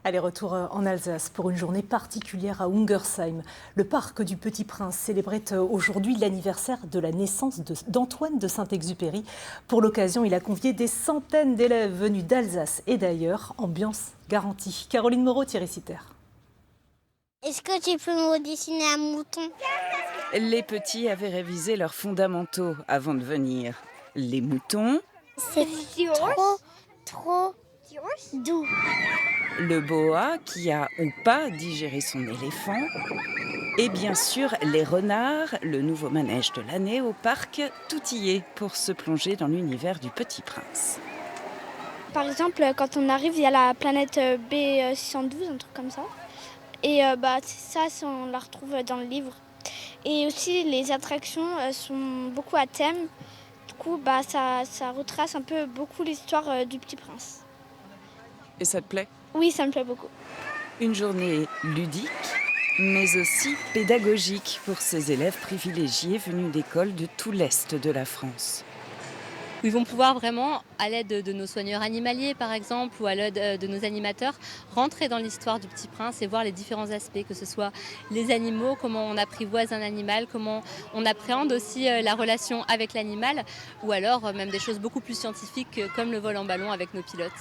Allez, retour en Alsace pour une journée particulière à Ungersheim. Le parc du Petit Prince célébrait aujourd'hui l'anniversaire de la naissance d'Antoine de Saint-Exupéry. Pour l'occasion, il a convié des centaines d'élèves venus d'Alsace et d'ailleurs. Ambiance garantie. Caroline Moreau, Thierry Sitter. Est-ce que tu peux me redessiner un mouton? Les petits avaient révisé leurs fondamentaux avant de venir. Les moutons, C'est trop doux. le boa qui a ou pas digéré son éléphant, et bien sûr les renards, le nouveau manège de l'année au parc, tout y est pour se plonger dans l'univers du Petit Prince. Par exemple, quand on arrive, il y a la planète B612, un truc comme ça. Et ça, on la retrouve dans le livre. Et aussi, les attractions sont beaucoup à thème. Du coup, ça retrace un peu beaucoup l'histoire du Petit Prince. Et ça te plaît ? Oui, ça me plaît beaucoup. Une journée ludique, mais aussi pédagogique pour ces élèves privilégiés venus d'écoles de tout l'Est de la France. Où ils vont pouvoir vraiment, à l'aide de nos soigneurs animaliers par exemple, ou à l'aide de nos animateurs, rentrer dans l'histoire du Petit Prince et voir les différents aspects, que ce soit les animaux, comment on apprivoise un animal, comment on appréhende aussi la relation avec l'animal, ou alors même des choses beaucoup plus scientifiques comme le vol en ballon avec nos pilotes.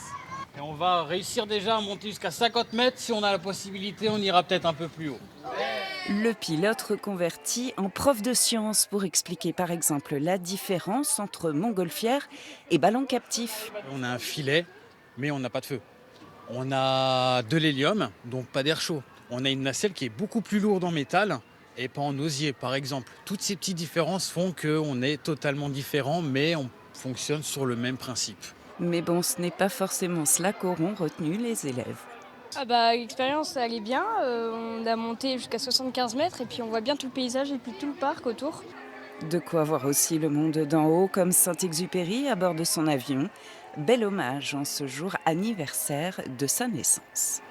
Et on va réussir déjà à monter jusqu'à 50 mètres. Si on a la possibilité, on ira peut-être un peu plus haut. Le pilote reconverti en prof de sciences pour expliquer par exemple la différence entre montgolfière et ballon captif. On a un filet, mais on n'a pas de feu. On a de l'hélium, donc pas d'air chaud. On a une nacelle qui est beaucoup plus lourde en métal et pas en osier, par exemple. Toutes ces petites différences font qu'on est totalement différents, mais on fonctionne sur le même principe. Mais bon, ce n'est pas forcément cela qu'auront retenu les élèves. L'expérience elle est bien, on a monté jusqu'à 75 mètres et puis on voit bien tout le paysage et puis tout le parc autour. De quoi voir aussi le monde d'en haut comme Saint-Exupéry à bord de son avion. Bel hommage en ce jour anniversaire de sa naissance.